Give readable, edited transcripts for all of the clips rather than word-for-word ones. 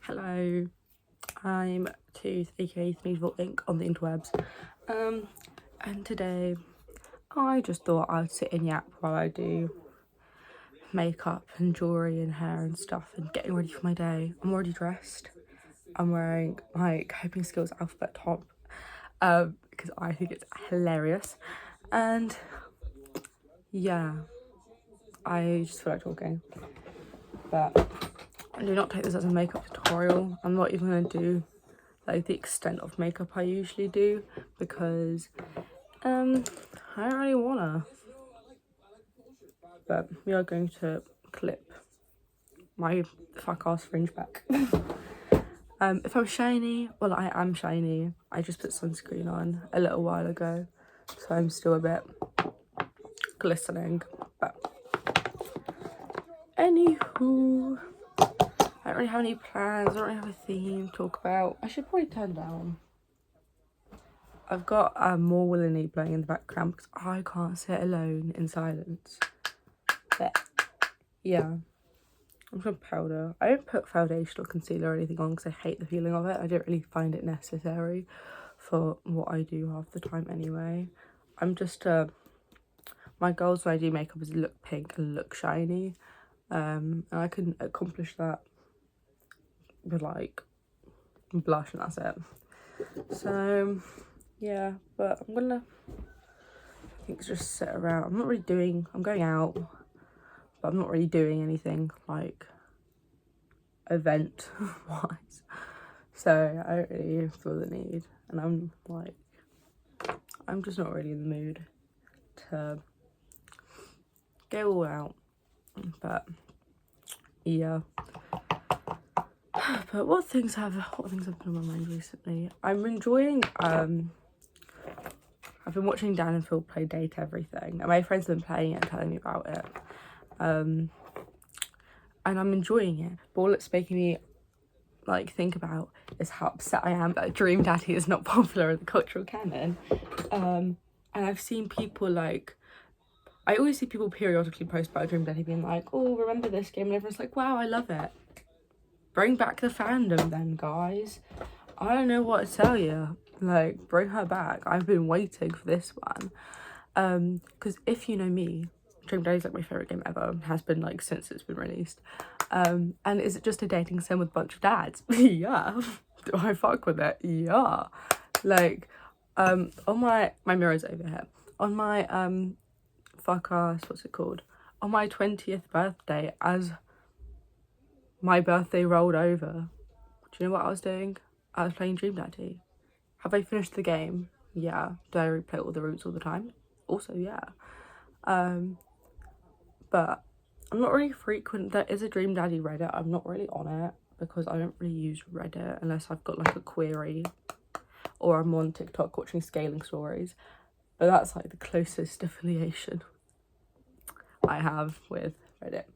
Hello, I'm Tooth, aka Sneezeville Ink on the interwebs. And today I just thought I'd sit and yap while I do makeup and jewellery and hair and stuff and getting ready for my day. I'm already dressed. I'm wearing my Coping Skills alphabet top because I think it's hilarious. And yeah, I just feel like talking. But I do not take this as a makeup tutorial. I'm not even going to do like the extent of makeup I usually do because I don't really wanna. But we are going to clip my fuck ass fringe back. If I'm shiny, well, I am shiny. I just put sunscreen on a little while ago, so I'm still a bit glistening. But anywho, I don't really have any plans. I don't really have a theme to talk about. I should probably turn down. I've got More Willingly playing in the background because I can't sit alone in silence. But yeah, I'm from powder. I don't put foundation or concealer or anything on because I hate the feeling of it. I don't really find it necessary for what I do half the time anyway. I'm just my goals when I do makeup is look pink and look shiny. And I can accomplish that with like blush and that's it. So yeah, but I'm gonna just sit around. I'm going out, but I'm not really doing anything like event wise, so I don't really feel the need, and I'm just not really in the mood to go all out. But yeah, but what things have been on my mind recently? I'm enjoying I've been watching Dan and Phil play Date Everything, and my friends have been playing it and telling me about it, and I'm enjoying it, but all it's making me like think about is how upset I am that Dream Daddy is not popular in the cultural canon. And I've seen people like, I always see people periodically post about Dream Daddy being like, oh, remember this game? And everyone's like, wow, I love it. Bring back the fandom then, guys. I don't know what to tell you. Like, bring her back. I've been waiting for this one. Because if you know me, Dream Daddy's like my favourite game ever. Has been like since it's been released. And is it just a dating sim with a bunch of dads? Yeah. Do I fuck with it? Yeah. Like, on my mirror's over here. On my fuck ass, what's it called? On my 20th birthday, as my birthday rolled over, do you know what I was doing? I was playing Dream Daddy. Have I finished the game? Yeah. Do I replay all the routes all the time? Also, yeah. But I'm not really frequent. There is a Dream Daddy Reddit. I'm not really on it because I don't really use Reddit unless I've got like a query or I'm on TikTok watching scaling stories. But that's like the closest affiliation I have with Reddit.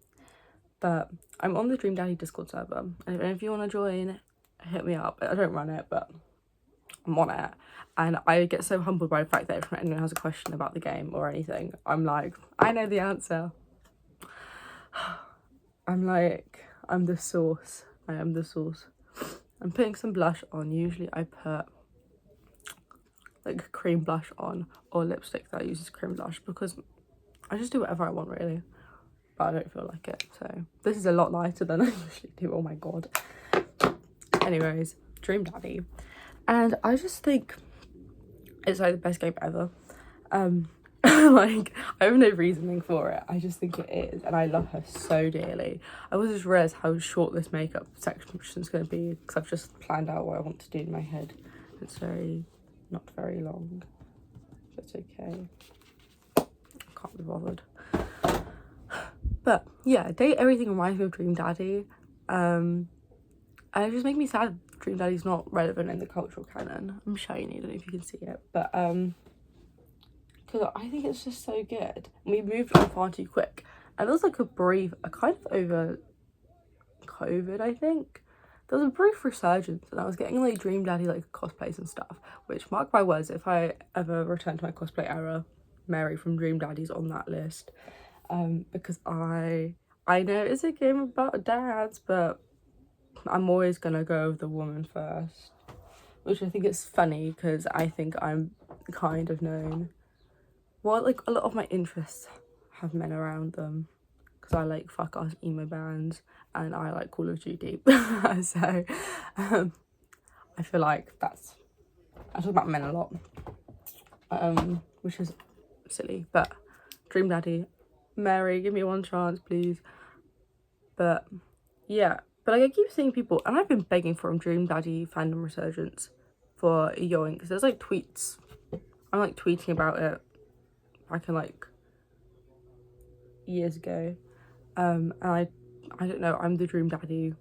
But I'm on the Dream Daddy Discord server, and if you want to join, hit me up. I don't run it, but I'm on it, and I get so humbled by the fact that if anyone has a question about the game or anything, I'm like, I know the answer. I'm like, I'm the source. I am the source. I'm putting some blush on. Usually I put like cream blush on or lipstick that uses cream blush because I just do whatever I want really, but I don't feel like it. So this is a lot lighter than I usually do. Oh my god. Anyways, Dream Daddy, and I just think it's like the best game ever. Like, I have no reasoning for it. I just think it is, and I love her so dearly. I also just realised how short this makeup section is going to be because I've just planned out what I want to do in my head. It's not very long. That's okay. I can't be bothered. But yeah, Date Everything reminds me of Dream Daddy. And it just makes me sad Dream Daddy's not relevant in the cultural canon. I'm shiny, I don't know if you can see it, but because I think it's just so good. We moved on far too quick, and there was like a kind of over COVID, I think. There was a brief resurgence, and I was getting like Dream Daddy like cosplays and stuff, which, mark my words, if I ever return to my cosplay era, Mary from Dream Daddy's on that list. Because I know it's a game about dads, but I'm always gonna go with the woman first, which I think is funny because I think I'm kind of known. Well, like a lot of my interests have men around them because I like fuck ass emo bands and I like Call of Duty. So I feel like I talk about men a lot, which is silly. But Dream Daddy, Mary, give me one chance, please. But yeah, but like I keep seeing people, and I've been begging for a Dream Daddy fandom resurgence for a yoink because there's like tweets. I'm like tweeting about it back in like years ago, and I don't know. I'm the Dream Daddy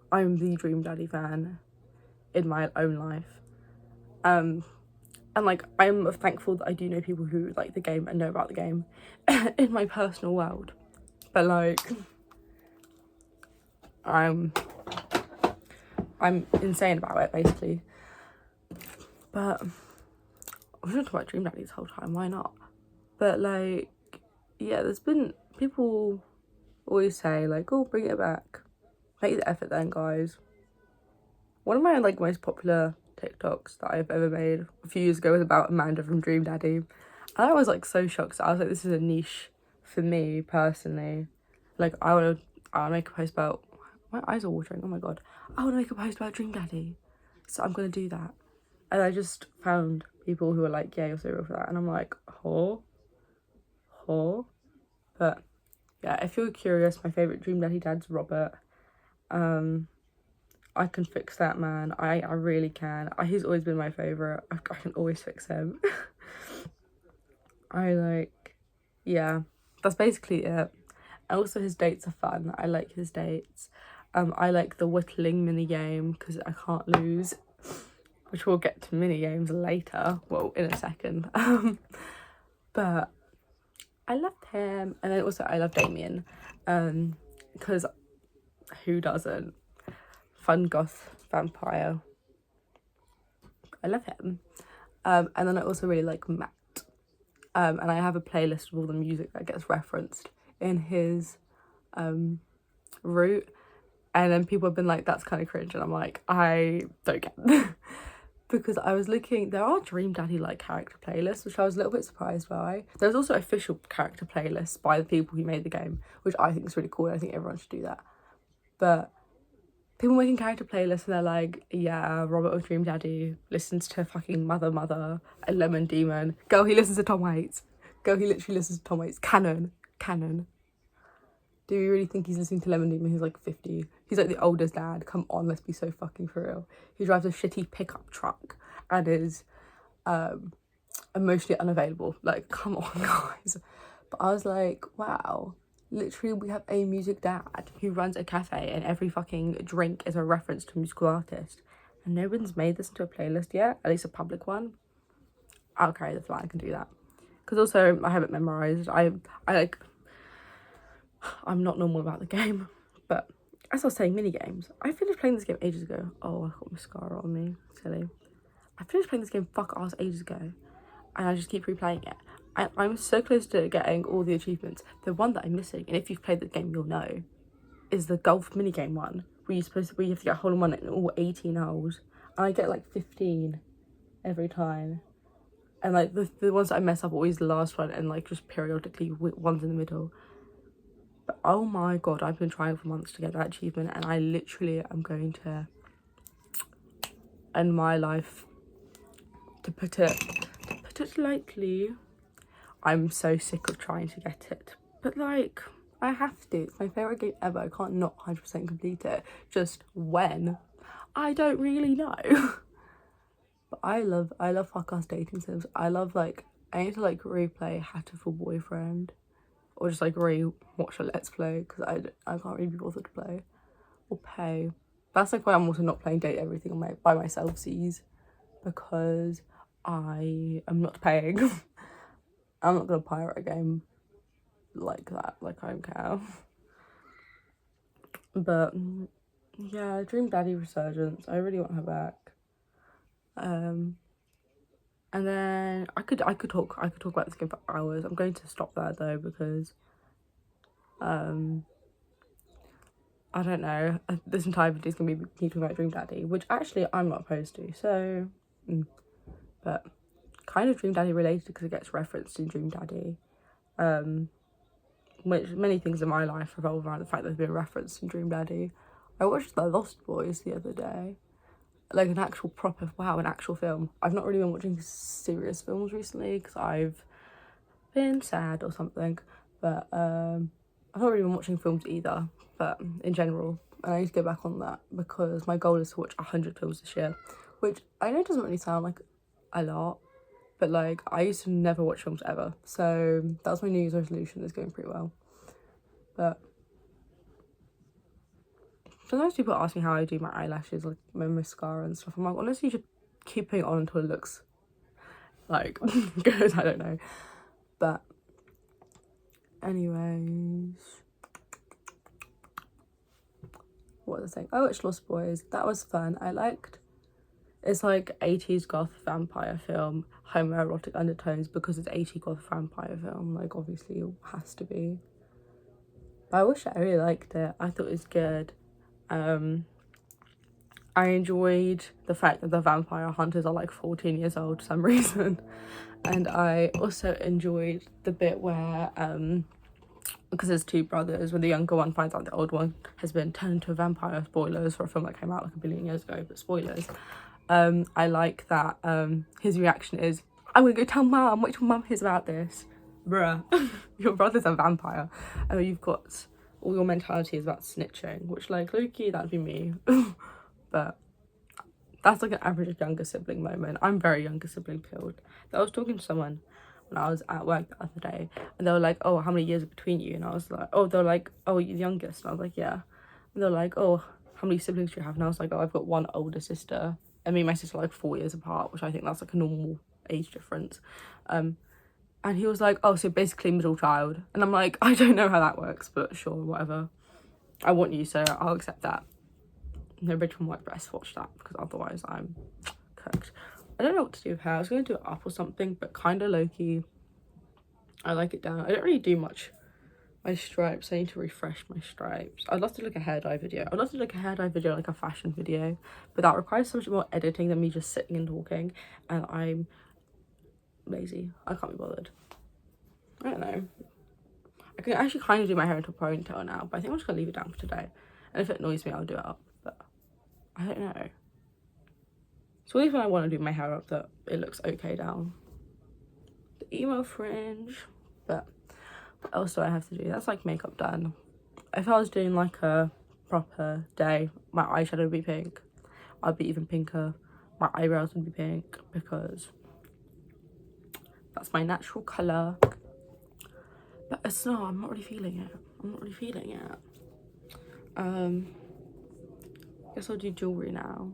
fan in my own life, and like I'm thankful that I do know people who like the game and know about the game in my personal world, but like I'm insane about it basically. But I was talking about Dream Daddy this whole time, why not? But like, yeah, there's been people always say like, oh, bring it back, make the effort then, guys. One of my like most popular TikToks that I've ever made a few years ago was about Amanda from Dream Daddy, and I was like so shocked. So I was like, this is a niche for me personally. Like I'll make a post about, my eyes are watering, oh my god, I want to make a post about Dream Daddy, so I'm gonna do that. And I just found people who were like, yeah, you're so real for that, and I'm like, oh. But yeah, if you're curious, my favourite Dream Daddy dad's Robert. I can fix that man. I really can. He's always been my favourite. I can always fix him. Yeah, that's basically it. And also his dates are fun. I like his dates. I like the whittling mini game because I can't lose, which we'll get to mini games later. Well, in a second. But I loved him, and then also I love Damien, because who doesn't? Fun goth vampire. I love him. And then I also really like Matt. And I have a playlist of all the music that gets referenced in his route. And then people have been like, that's kind of cringe. And I'm like, I don't get it. Because I was looking, there are Dream Daddy like character playlists, which I was a little bit surprised by. There's also official character playlists by the people who made the game, which I think is really cool. I think everyone should do that. But people making character playlists and they're like, yeah, Robert of Dream Daddy listens to fucking Mother, a Lemon Demon. Girl, he listens to Tom Waits. Girl, he literally listens to Tom Waits. Canon. Do you really think he's listening to Lemon Demon? He's like 50. He's like the oldest dad. Come on, let's be so fucking for real. He drives a shitty pickup truck and is emotionally unavailable. Like, come on, guys. But I was like, wow. Literally, we have a music dad who runs a cafe and every fucking drink is a reference to a musical artist. And no one's made this into a playlist yet, at least a public one. I'll carry the flag and do that. Because also, I have it memorised. I'm not normal about the game, but as I was saying, mini games. I finished playing this game ages ago. Oh, I got mascara on me, silly. I finished playing this game fuck ass ages ago, and I just keep replaying it. I'm so close to getting all the achievements. The one that I'm missing, and if you've played the game, you'll know, is the golf mini game one, where you have to get hole in one in all 18 holes, and I get like 15 every time. And like the ones that I mess up are always the last one, and like just periodically ones in the middle. But oh my god, I've been trying for months to get that achievement, and I literally am going to end my life, to put it lightly. I'm so sick of trying to get it, but like I have to. It's my favourite game ever. I can't not 100% complete it. Just when, I don't really know. But I love fuck ass dating sims. I need to like replay Hatterful Boyfriend, or just like watch a let's play, because I can't really be bothered to play or pay. That's like why I'm also not playing Date Everything by myself, sees, because I am not paying. I'm not gonna pirate a game like that. Like, I don't care. But yeah, Dream Daddy resurgence. I really want her back. And then I could talk about this game for hours. I'm going to stop there though, because I don't know, this entire video is going to be me talking about Dream Daddy, which actually I'm not opposed to, so, but kind of Dream Daddy related because it gets referenced in Dream Daddy, which many things in my life revolve around the fact that they've been referenced in Dream Daddy. I watched The Lost Boys the other day, like an actual proper, wow, an actual film. I've not really been watching serious films recently because I've been sad or something, but I've not really been watching films either, but in general, and I need to get back on that because my goal is to watch 100 films this year, which I know doesn't really sound like a lot, but like I used to never watch films ever, so that was my New Year's resolution. It's going pretty well. But sometimes people ask me how I do my eyelashes, like my mascara and stuff. I'm like, honestly, you should keep putting it on until it looks like good. I don't know, but anyways, what was I saying? I watched Lost Boys. That was fun. I liked, it's like 80s goth vampire film, homoerotic undertones because it's 80s goth vampire film, like obviously it has to be. But I wish I really liked it. I thought it was good. I enjoyed the fact that the vampire hunters are like 14 years old for some reason. And I also enjoyed the bit where because there's two brothers, when the younger one finds out the old one has been turned into a vampire. Spoilers for a film that came out like a billion years ago, but spoilers. I like that his reaction is, I'm gonna go tell mum, wait till mum hears about this. Bruh, your brother's a vampire. And you've got, all your mentality is about snitching, which like, low-key, that'd be me. But that's like an average younger sibling moment. I'm very younger sibling killed. I was talking to someone when I was at work the other day, and they were like, oh, how many years are between you? And I was like, oh, they're like, oh, you're the youngest. And I was like, yeah. And they're like, oh, how many siblings do you have? And I was like, oh, I've got one older sister, and me and my sister are like 4 years apart, which I think that's like a normal age difference. And he was like, oh, so basically middle child. And I'm like, I don't know how that works, but sure, whatever. I want you, so I'll accept that. The original White Breast, watch that, because otherwise I'm cooked. I don't know what to do with hair. I was going to do it up or something, but kind of low-key. I like it down. I don't really do much. My stripes, I need to refresh my stripes. I'd love to look a hair dye video. I'd love to look a hair dye video, like a fashion video, but that requires so much more editing than me just sitting and talking, and I'm lazy. I can't be bothered. I don't know. I can actually kind of do my hair into a ponytail now, but I think I'm just gonna leave it down for today. And if it annoys me, I'll do it up, but I don't know. It's always when I want to do my hair up that it looks okay down. The emo fringe, but what else do I have to do? That's like makeup done. If I was doing like a proper day, my eyeshadow would be pink. I'd be even pinker. My eyebrows would be pink because that's my natural colour. But it's not, I'm not really feeling it. I'm not really feeling it. Guess I'll do jewellery now.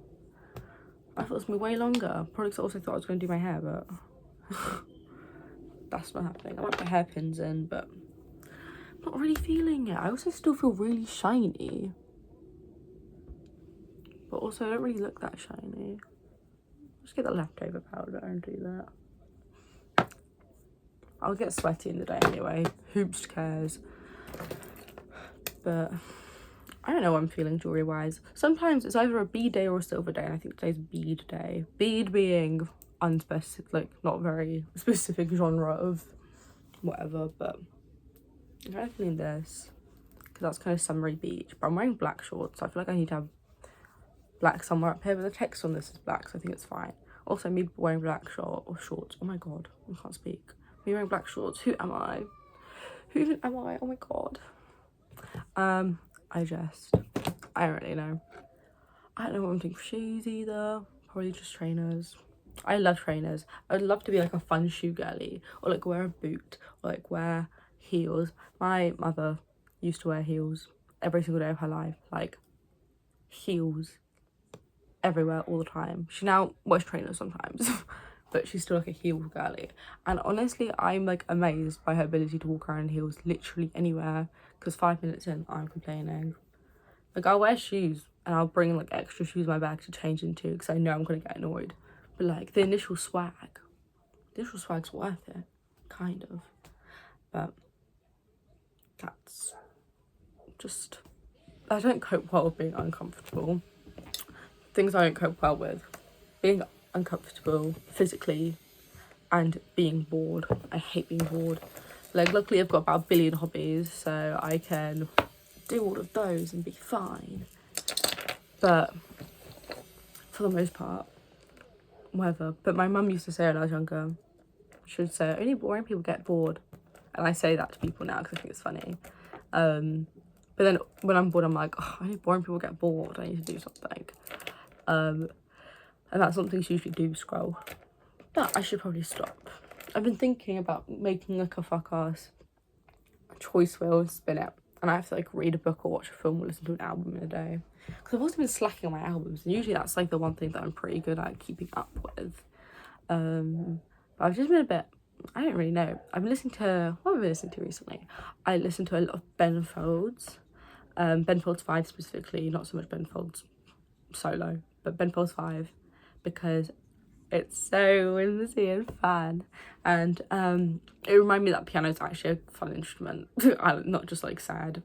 I thought it was gonna be way longer. Probably also thought I was gonna do my hair, but that's not happening. I might put hairpins in, but I'm not really feeling it. I also still feel really shiny, but also I don't really look that shiny. Just get the leftover powder and do that. I'll get sweaty in the day anyway. Whoops cares. But I don't know what I'm feeling jewellery wise. Sometimes it's either a bead day or a silver day, and I think today's bead day. Bead being unspecific, like not very specific genre of whatever, but I'm kind of feeling this because that's kind of summery beach. But I'm wearing black shorts, so I feel like I need to have black somewhere up here, but the text on this is black, so I think it's fine. Also, me wearing black shorts. Oh my god, I can't speak. Me wearing black shorts. Who am I? Who even am I? Oh my god. I don't really know. I don't know what I'm doing for shoes either. Probably just trainers. I love trainers. I'd love to be like a fun shoe girly, or like wear a boot, or like wear heels. My mother used to wear heels every single day of her life, like heels everywhere all the time. She now wears trainers sometimes, but she's still like a heel girly. And honestly, I'm like amazed by her ability to walk around in heels literally anywhere, because 5 minutes in, I'm complaining. Like, I'll wear shoes and I'll bring like extra shoes in my bag to change into because I know I'm gonna get annoyed. But like the initial swag's worth it, kind of. But that's just I don't cope well with being uncomfortable. Things I don't cope well with: being uncomfortable physically and being bored. I hate being bored. Like, luckily I've got about a billion hobbies, so I can do all of those and be fine. But for the most part, whatever. But my mum used to say when I was younger, she would say, only boring people get bored. And I say that to people now because I think it's funny. But then when I'm bored, I'm like, oh, only boring people get bored. I need to do something. And that's something she usually do scroll. But I should probably stop. I've been thinking about making like a fuck ass choice wheel and spin it. And I have to like read a book or watch a film or listen to an album in a day. Because I've also been slacking on my albums. And usually that's like the one thing that I'm pretty good at keeping up with. But I've just been a bit, I don't really know. I've been listening to, what have I been listening to recently? I listened to a lot of Ben Folds. Ben Folds 5 specifically, not so much Ben Folds solo, but Ben Folds 5, because it's so whimsy and fun. And it reminded me that piano is actually a fun instrument. Not just like sad,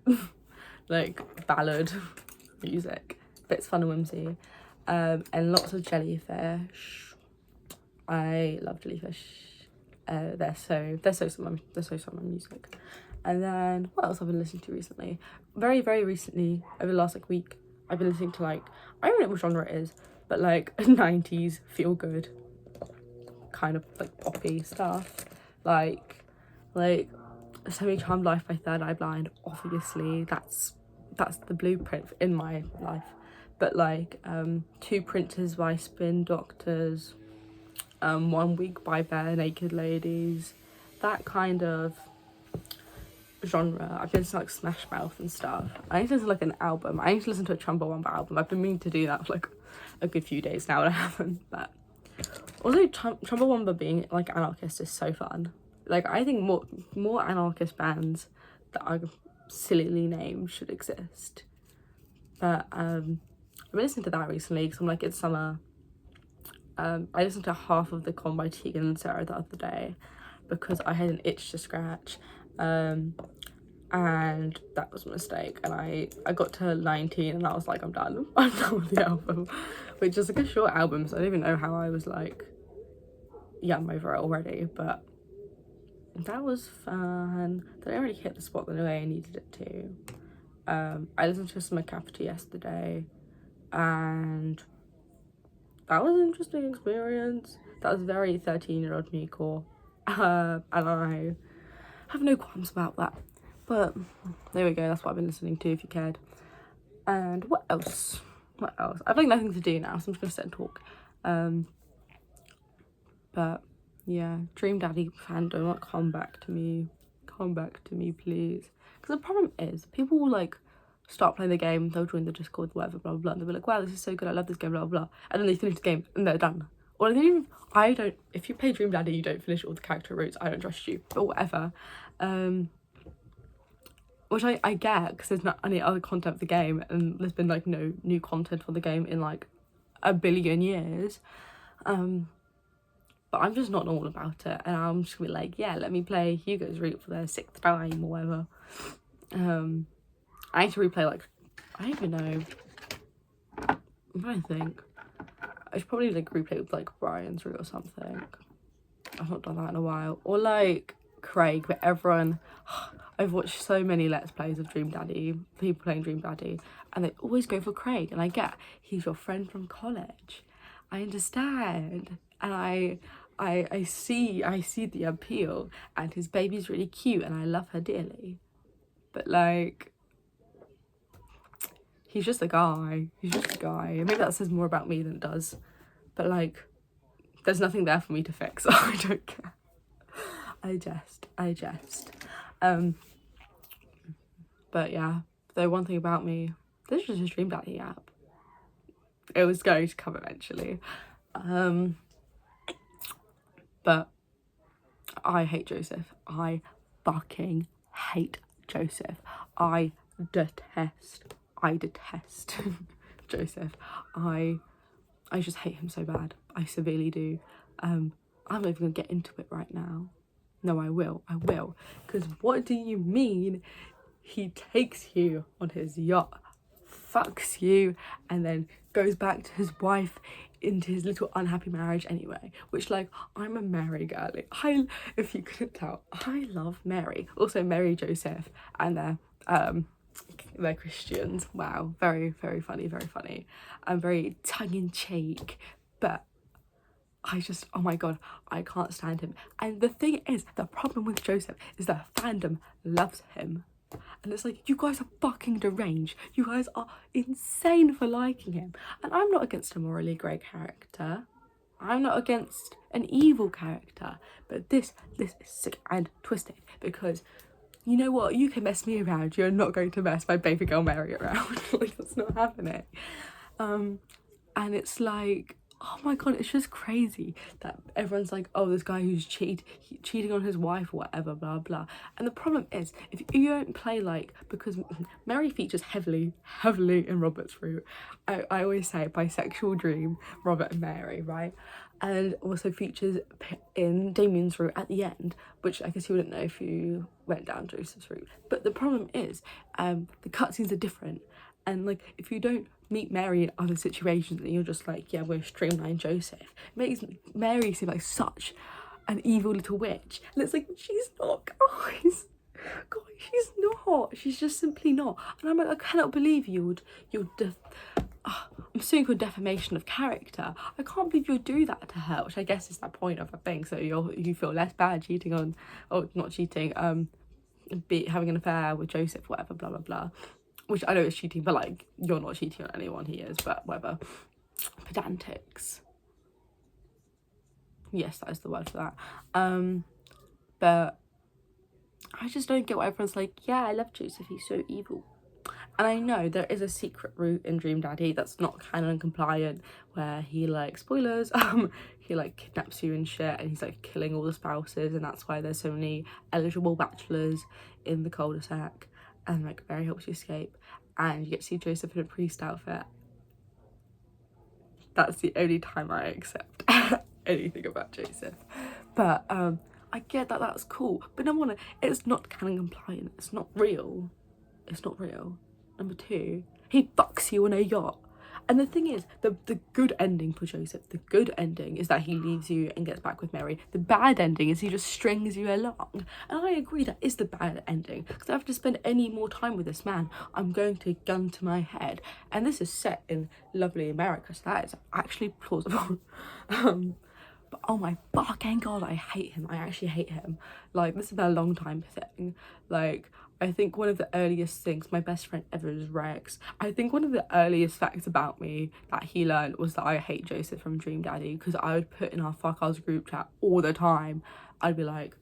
like ballad music, but it's fun and whimsy. And lots of jellyfish. I love jellyfish. They're so summer music. And then what else have I been listening to recently? Very, very recently, over the last like week, I've been listening to like, I don't know what genre it is, but like 90s feel good kind of like poppy stuff. Like Semi-Charmed Life by Third Eye Blind. Obviously that's the blueprint in my life. But like Two Princes by Spin Doctors, 1 Week by Bare Naked Ladies, that kind of genre. I've been to like Smash Mouth and stuff. I need to listen to like an album. I need to listen to a Chumbawamba album. I've been meaning to do that for like a good few days now and I haven't. But also Chumbawamba being like anarchist is so fun. Like I think more anarchist bands that are sillily named should exist. But I've been listening to that recently because I'm like, it's summer. I listened to half of The Con by Tegan and Sarah the other day because I had an itch to scratch. And that was a mistake, and I got to 19 and I was like, I'm done with the album, which is like a short album, so I don't even know how I was like, yeah, I'm over it already. But that was fun. They didn't really hit the spot the way I needed it to. I listened to Summer Cafety yesterday and that was an interesting experience. That was very 13-year-old me core, and I have no qualms about that. But there we go, that's what I've been listening to if you cared. And what else? I've like nothing to do now, so I'm just gonna sit and talk. But yeah, Dream Daddy fandom, like, come back to me, please. Because the problem is, people will like start playing the game, they'll join the Discord, whatever, blah blah blah, and they'll be like, wow, this is so good, I love this game, blah blah, and then they finish the game and they're done. Or they even, if you play Dream Daddy, you don't finish all the character routes, I don't trust you, but whatever. Which I get, because there's not any other content for the game, and there's been like no new content for the game in like a billion years. But I'm just not normal about it, and I'm just gonna be like, yeah, let me play Hugo's route for the 6th time or whatever. I need to replay like, I don't even know. I'm trying to think. I should probably like replay with like Brian's route or something. I've not done that in a while. Or like Craig, but everyone, I've watched so many Let's Plays of Dream Daddy, people playing Dream Daddy, and they always go for Craig, and I get, he's your friend from college. I understand, and I see the appeal, and his baby's really cute, and I love her dearly. But like, he's just a guy. Maybe that says more about me than it does. But like, there's nothing there for me to fix, so I don't care. I jest. But yeah, though one thing about me, this is just a Dream Daddy app. It was going to come eventually. But I hate Joseph. I fucking hate Joseph. I detest Joseph. I just hate him so bad. I severely do. I'm not even gonna get into it right now. No, I will. Because what do you mean he takes you on his yacht fucks you and then goes back to his wife, into his little unhappy marriage anyway, which, like, I'm a Mary girly. If you couldn't tell, I love Mary. Also Mary Joseph, and they're Christians. Wow, very, very funny, very funny, and very tongue-in-cheek, but I just, oh my god, I can't stand him. And the thing is, the problem with Joseph is that fandom loves him. And it's like, you guys are fucking deranged. You guys are insane for liking him. And I'm not against a morally grey character. I'm not against an evil character. But this is sick and twisted, because you know what? You can mess me around. You're not going to mess my baby girl Mary around. Like, that's not happening. And it's like, oh my god, it's just crazy that everyone's like, oh, this guy who's cheating on his wife or whatever, blah blah. And the problem is, if you don't play, like, because Mary features heavily in Robert's route. I always say bisexual dream, Robert and Mary, right? And also features in Damien's route at the end, which I guess you wouldn't know if you went down Joseph's route. But the problem is, the cutscenes are different. And, like, if you don't meet Mary in other situations and you're just like, yeah, we're streamline Joseph, it makes Mary seem like such an evil little witch. And it's like, she's not, guys. God, she's not. She's just simply not. And I'm like, I cannot believe I'm suing for defamation of character. I can't believe you'll do that to her, which I guess is the point of a thing. So you feel less bad cheating on, or not cheating, having an affair with Joseph, whatever, blah blah blah. Which I know is cheating, but, like, you're not cheating on anyone, he is, but whatever. Pedantics. Yes, that is the word for that. But I just don't get why everyone's like, yeah, I love Joseph, he's so evil. And I know there is a secret route in Dream Daddy that's not canon compliant, where he, like, spoilers, he, like, kidnaps you and shit, and he's, like, killing all the spouses, and that's why there's so many eligible bachelors in the cul-de-sac. And, like, Mary helps you escape, and you get to see Joseph in a priest outfit. That's the only time I accept anything about Joseph. But I get that that's cool, but number one, it's not canon compliant. It's not real. It's not real. Number two, he fucks you on a yacht. And the thing is, the good ending for Joseph, the good ending is that he leaves you and gets back with Mary. The bad ending is he just strings you along. And I agree that is the bad ending, because I have to spend any more time with this man, I'm going to gun to my head. And this is set in lovely America, so that is actually plausible. But oh my fucking god, I hate him. I actually hate him. Like, this has been a long time thing. Like, I think one of the earliest things, my best friend ever is Rex. I think one of the earliest facts about me that he learned was that I hate Joseph from Dream Daddy, because I would put in our fuck us group chat all the time. I'd be like,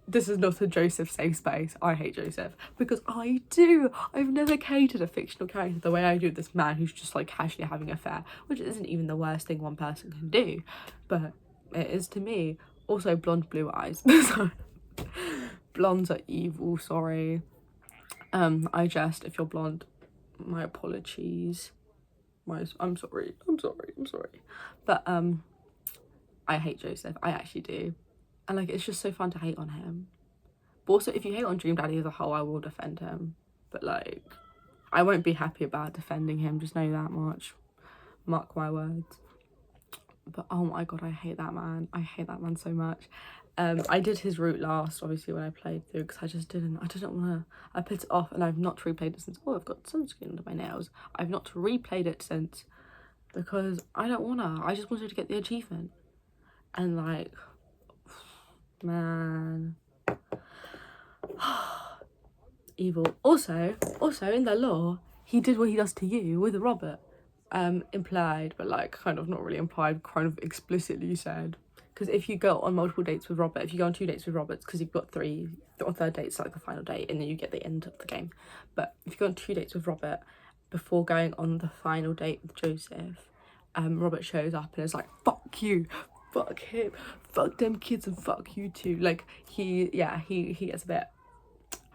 this is not a Joseph safe space. I hate Joseph. Because I do. I've never hated a fictional character the way I do this man who's just, like, casually having an affair, which isn't even the worst thing one person can do, but it is to me. Also, blonde blue eyes. Blondes are evil, sorry. If you're blonde, my apologies. I'm sorry. But I hate Joseph. I actually do. And, like, it's just so fun to hate on him. But also, if you hate on Dream Daddy as a whole, I will defend him. But, like, I won't be happy about defending him, just know that much. Mark my words. But oh my god, I hate that man. I hate that man so much. I did his route last, obviously, when I played through, because I didn't want to. I put it off, and I've not replayed it since. Oh, I've got sunscreen under my nails. I've not replayed it since, because I don't want to. I just wanted to get the achievement. And, like, man. Evil. Also, in the lore, he did what he does to you with Robert. Implied, but, like, kind of not really implied, kind of explicitly said. Because if you go on multiple dates with Robert, if you go on 2 dates with Robert, because you've got 3 or third date's like the final date, and then you get the end of the game. But if you go on 2 dates with Robert before going on the final date with Joseph, Robert shows up and is like, fuck you, fuck him, fuck them kids, and fuck you too. Like, he gets a bit.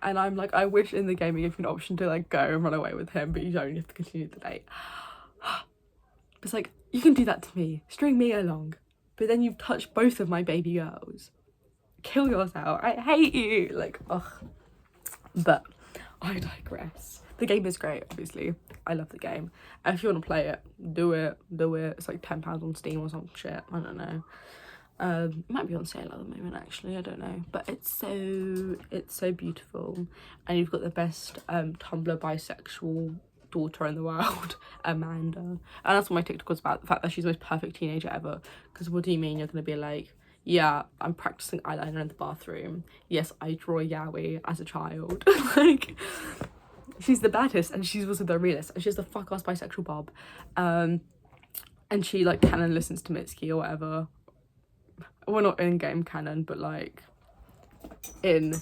And I'm like, I wish in the game you give you an option to, like, go and run away with him, but you don't, you have to continue the date. It's like, you can do that to me, string me along, but then you've touched both of my baby girls. Kill yourself. I hate you. Like, ugh. But I digress. The game is great, obviously. I love the game. And if you want to play it, do it. It's like £10 on Steam or some shit. I don't know. It might be on sale at the moment, actually. I don't know. But it's so beautiful. And you've got the best Tumblr bisexual daughter in the world, Amanda. And that's what my TikTok was about, the fact that she's the most perfect teenager ever. Because what do you mean you're going to be like, yeah, I'm practicing eyeliner in the bathroom. Yes, I draw a yaoi as a child. Like, she's the baddest, and she's also the realist, and she's the fuck-ass bisexual bob. And she, like, canon listens to Mitski or whatever. Well, not in-game canon, but, like, in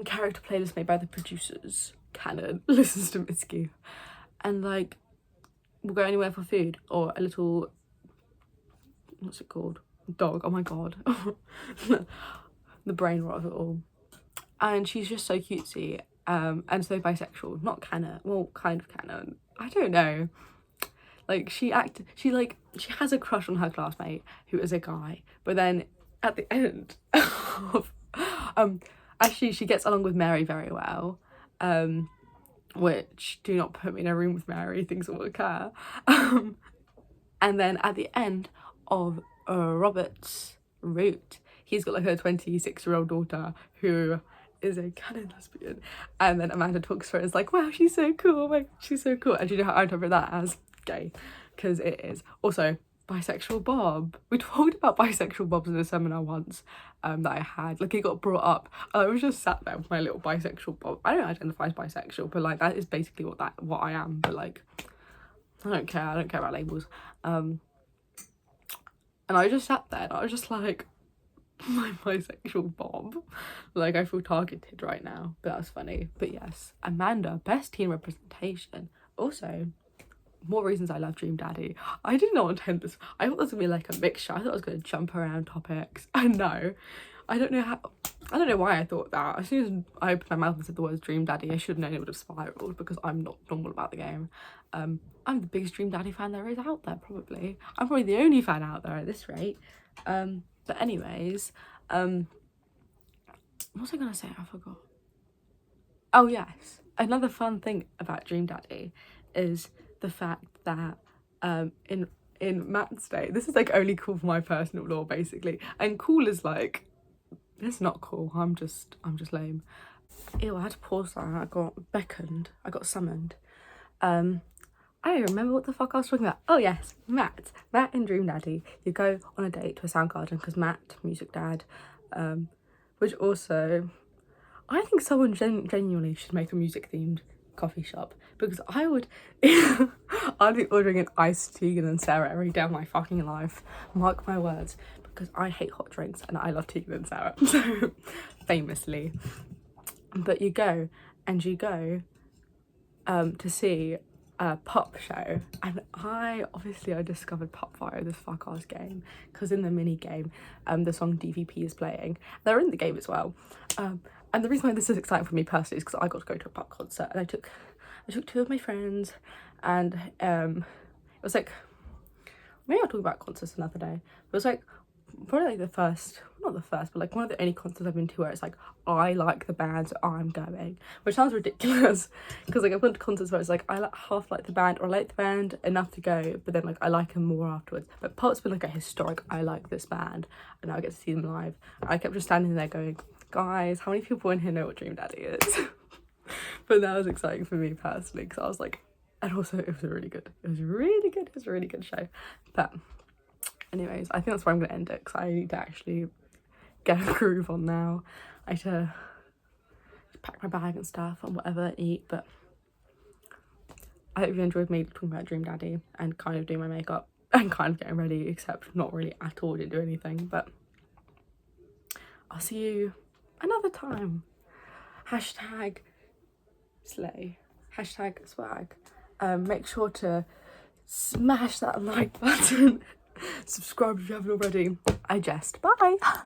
character playlist made by the producers, canon listens to Mitski. And, like, we'll go anywhere for food, or a little, what's it called? Dog. Oh my god. The brain rot of it all. And she's just so cutesy, and so bisexual. Not canon, well, kind of canon, I don't know. Like, she has a crush on her classmate who is a guy, but then at the end of actually she gets along with Mary very well, which, do not put me in a room with Mary, things will occur. And then at the end of Robert's route, he's got like a 26-year-old daughter who is a canon lesbian, and then Amanda talks to her and is like, wow, she's so cool, like, she's so cool. And do you know how I interpret that? As gay, because it is. Also, bisexual Bob. We talked about bisexual Bobs in a seminar once that I had. Like, it got brought up. I was just sat there with my little bisexual Bob. I don't identify as bisexual, but like, that is basically what I am. But like, I don't care about labels. And I just sat there and I was just like, my bisexual Bob. Like, I feel targeted right now, but that's funny. But yes, Amanda, best teen representation. Also, more reasons I love Dream Daddy. I did not intend this. I thought this was gonna be like a mixture. I thought I was gonna jump around topics. I know. I don't know why I thought that. As soon as I opened my mouth and said the words Dream Daddy, I should have known it would have spiraled, because I'm not normal about the game. I'm the biggest Dream Daddy fan there is out there, probably. I'm probably the only fan out there at this rate. But anyways, what was I gonna say? I forgot. Oh yes, another fun thing about Dream Daddy is the fact that in Matt's day, this is like only cool for my personal lore basically, and cool is like, it's not cool. I'm just lame. Ew, I had to pause that. I got summoned. I don't remember what the fuck I was talking about. Oh yes, Matt in Dream Daddy. You go on a date to a Soundgarden, because Matt, music dad, which also, I think someone genuinely should make a music themed coffee shop, because I would I'd be ordering an iced Tegan and Sarah every day of my fucking life, mark my words, because I hate hot drinks and I love Tegan and Sarah, so famously. But you go to see a pop show, and I discovered Pop via this fuck ass game, because in the mini game the song DVP is playing. They're in the game as well, and the reason why this is exciting for me personally is because I got to go to a pop concert, and I took 2 of my friends, and it was like, maybe I'll talk about concerts another day. It was like probably like not the first, but like one of the only concerts I've been to where it's like, I like the band, so I'm going, which sounds ridiculous, because like I've gone to concerts where it's like, I half like the band, or I like the band enough to go, but then like I like them more afterwards. But Pop's been like a historic, I like this band, and now I get to see them live. I kept just standing there going, guys, how many people in here know what Dream Daddy is? But that was exciting for me personally, because I was like, and also it was really good. It was a really good show. But anyways, I think that's where I'm gonna end it, because I need to actually get a groove on now. I need to pack my bag and stuff and whatever and eat. But I hope you enjoyed me talking about Dream Daddy and kind of doing my makeup and kind of getting ready, except not really at all, didn't do anything. But I'll see you another time. Hashtag slay, hashtag swag. Make sure to smash that like button, subscribe if you haven't already. I jest. Bye.